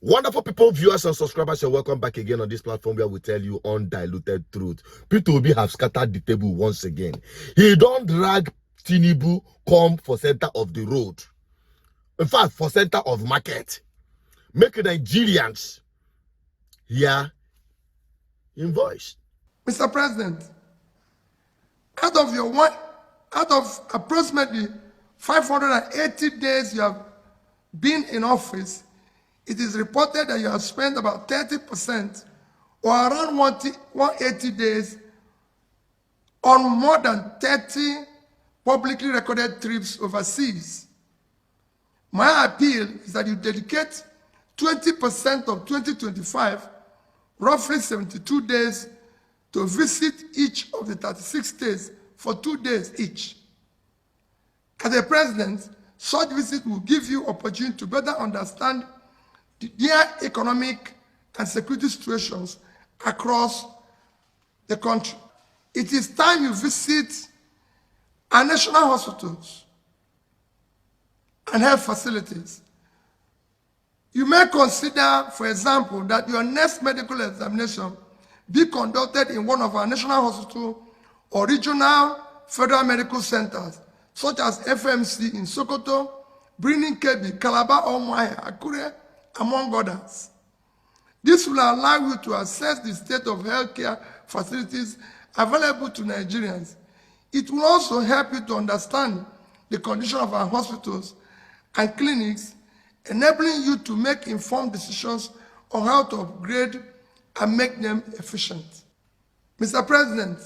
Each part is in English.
Wonderful people, viewers and subscribers, you're welcome back again on this platform where we tell you undiluted truth. P2B have scattered the table once again. He don't drag Tinubu come for center of the road. In fact, for center of market. Make Nigerians hear in voice. Mr. President, out of approximately 580 days you have been in office, it is reported that you have spent about 30% or around 180 days on more than 30 publicly recorded trips overseas. My appeal is that you dedicate 20% of 2025, roughly 72 days, to visit each of the 36 states for 2 days each. As a president, such visit will give you opportunity to better understand their economic and security situations across the country. It is time you visit our national hospitals and health facilities. You may consider, for example, that your next medical examination be conducted in one of our national hospitals or regional federal medical centers, such as FMC in Sokoto, Birnin Kebbi, Calabar, Umuahia, Akure, among others. This will allow you to assess the state of healthcare facilities available to Nigerians. It will also help you to understand the condition of our hospitals and clinics, enabling you to make informed decisions on how to upgrade and make them efficient. Mr. President,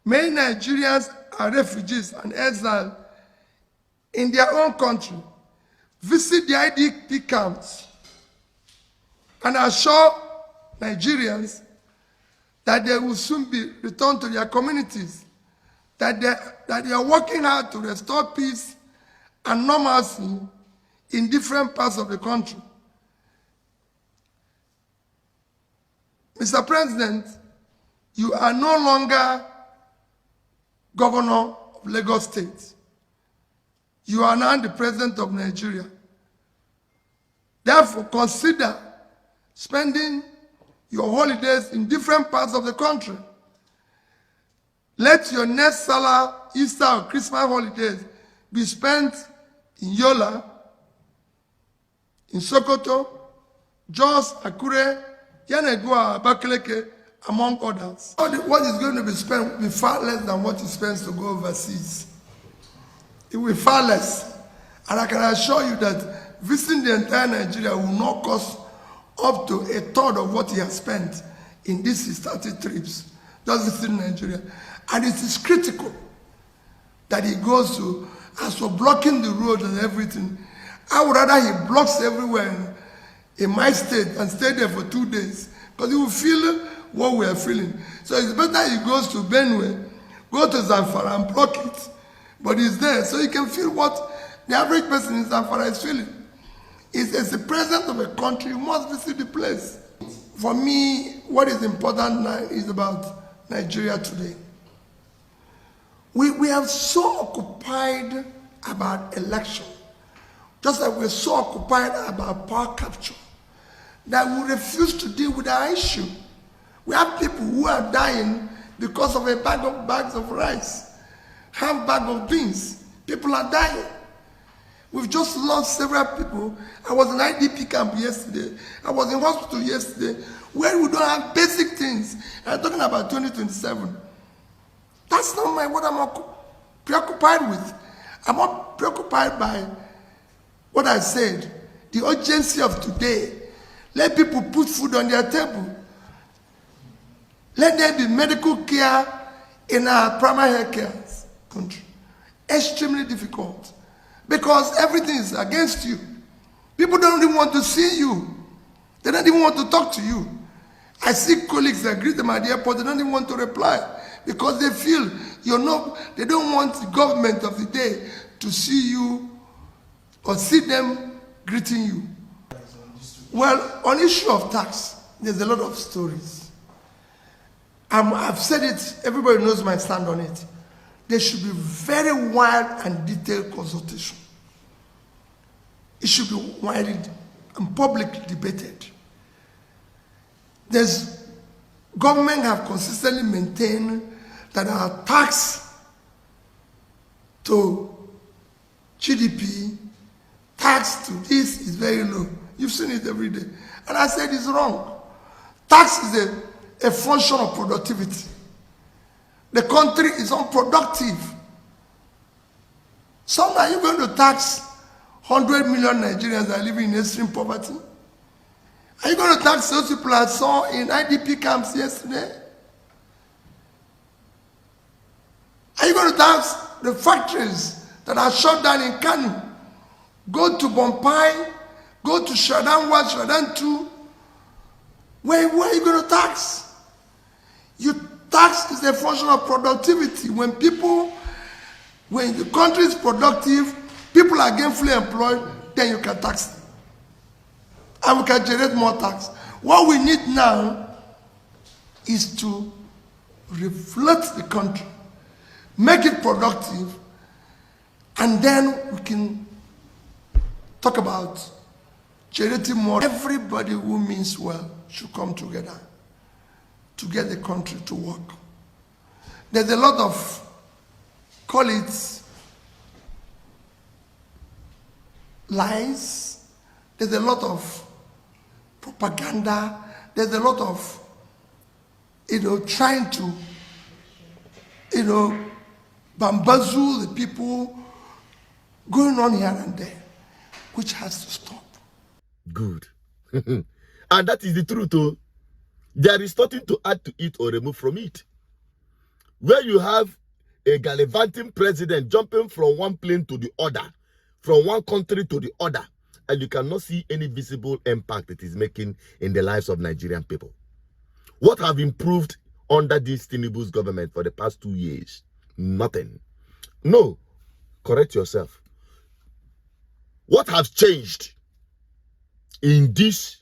many Nigerians are refugees and exiles in their own country. Visit the IDP camps and assure Nigerians that they will soon be returned to their communities, that they are working hard to restore peace and normalcy in different parts of the country. Mr. President, you are no longer governor of Lagos State. You are now the president of Nigeria. Therefore, consider spending your holidays in different parts of the country. Let your next Salah, Easter, or Christmas holidays be spent in Yola, in Sokoto, Jos, Akure, Yanegua, Abakaleke, among others. What is going to be spent will be far less than what you spend to go overseas. It will be far less. And I can assure you that visiting the entire Nigeria will not cost up to a third of what he has spent in these 30 trips, just visiting Nigeria. And it is critical that he goes to, as for blocking the road and everything, I would rather he blocks everywhere in my state and stay there for 2 days, because he will feel what we are feeling. So it's better he goes to Benue, go to Zamfara and block it, but he's there so he can feel what the average person in Zamfara is feeling. As the president of a country, you must visit the place. For me, what is important now is about Nigeria today. We are so occupied about election, just like we're so occupied about power capture, that we refuse to deal with our issue. We have people who are dying because of a bags of rice, half bag of beans. People are dying. We've just lost several people. I was in IDP camp yesterday. I was in hospital yesterday, where we don't have basic things. I'm talking about 2027. That's not what I'm preoccupied with. I'm not preoccupied by what I said, the urgency of today. Let people put food on their table. Let there be medical care in our primary health care country. Extremely difficult, because everything is against you. People don't even want to see you. They don't even want to talk to you. I see colleagues that greet them at the airport, they don't even want to reply, because they feel they don't want the government of the day to see you or see them greeting you. Well, on issue of tax, there's a lot of stories. I've said it, everybody knows my stand on it. There should be very wide and detailed consultation. It should be wide and publicly debated. Government have consistently maintained that our tax to GDP, tax to this is very low. You've seen it every day. And I said it's wrong. Tax is a function of productivity. The country is unproductive. So are you going to tax 100 million Nigerians that are living in extreme poverty? Are you going to tax those people I saw in IDP camps yesterday? Are you going to tax the factories that are shut down in Kano? Go to Bompai, go to Shadan 1, Shadan 2. Where are you going to tax? Tax is a function of productivity. When the country is productive, people are gainfully employed, then you can tax them. And we can generate more tax. What we need now is to reflect the country, make it productive, and then we can talk about generating more. Everybody who means well should come together to get the country to work. There's a lot of, call it, lies. There's a lot of propaganda. There's a lot of, trying to, bamboozle the people going on here and there, which has to stop. Good. And that is the truth, too. There is nothing to add to it or remove from it. Where you have a gallivanting president jumping from one plane to the other, from one country to the other, and you cannot see any visible impact it is making in the lives of Nigerian people. What have improved under this Tinubu's government for the past 2 years? Nothing. No, correct yourself. What has changed in this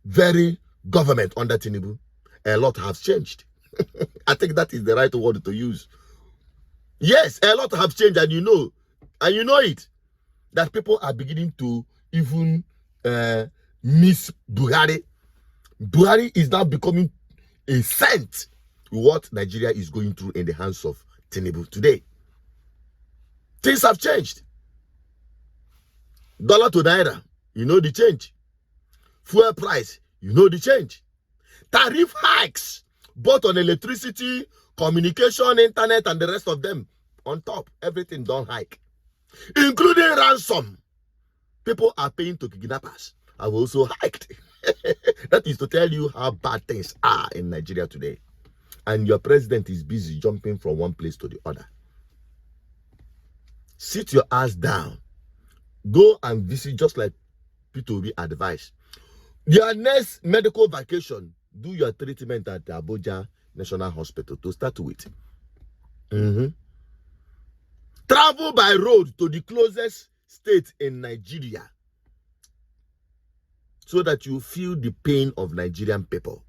very government under Tinubu? A lot has changed. I think that is the right word to use. Yes, a lot have changed, and you know it, that people are beginning to even miss Buhari. Buhari is now becoming a saint to what Nigeria is going through in the hands of Tinubu today. Things have changed. Dollar to Naira, you know the change. Fuel price, you know the change. Tariff hikes, both on electricity, communication, internet, and the rest of them. On top, everything done hike, including ransom. People are paying to kidnappers. Have also hiked. That is to tell you how bad things are in Nigeria today. And your president is busy jumping from one place to the other. Sit your ass down. Go and visit, just like P2B advised. Your next medical vacation, do your treatment at the Abuja National Hospital to start with. Travel by road to the closest state in Nigeria so that you feel the pain of Nigerian people.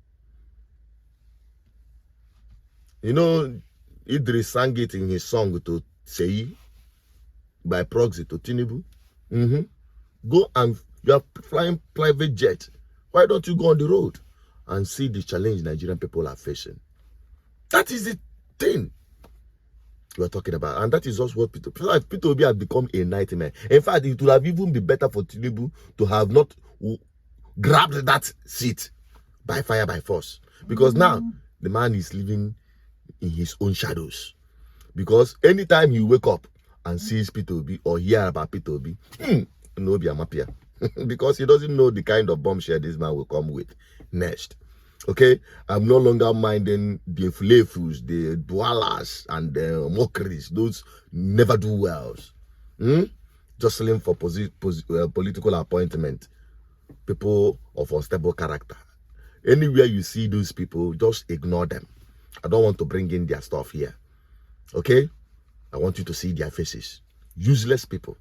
You know, Idris sang it in his song to Sei by proxy to Tinubu. Go and you are flying private jet. Why don't you go on the road and see the challenge Nigerian people are facing? That is the thing we are talking about, and that is also what P2B has become a nightmare. In fact, it would have even been better for Tinubu to have not grabbed that seat by fire by force, because now the man is living in his own shadows. Because anytime he wake up and sees P2B or hear about P2B, no be happier. Because he doesn't know the kind of bombshell this man will come with next. Okay, I'm no longer minding the flavors, the dwellers, and the mockeries. Those never do wells. Jostling for political appointment. People of unstable character. Anywhere you see those people, just ignore them. I don't want to bring in their stuff here. Okay? I want you to see their faces. Useless people.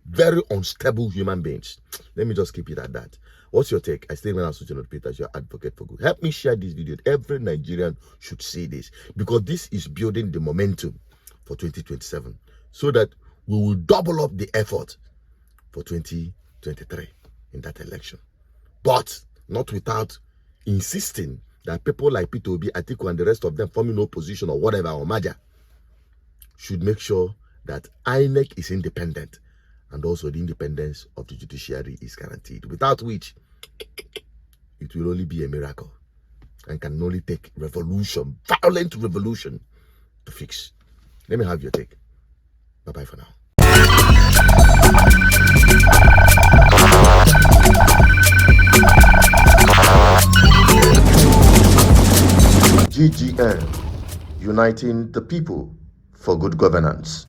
Very unstable human beings. Let me just keep it at that. What's your take? I still remain as Peter as your advocate for good. Help me share this video. Every Nigerian should see this, because this is building the momentum for 2027, so that we will double up the effort for 2023 in that election. but not without insisting that people like P2B, Atiku, and the rest of them forming opposition or whatever, or Maja, should make sure that INEC is independent and also the independence of the judiciary is guaranteed, without which it will only be a miracle and can only take revolution, violent revolution, to fix. Let me have your take. Bye-bye for now. GGN, uniting the people for good governance.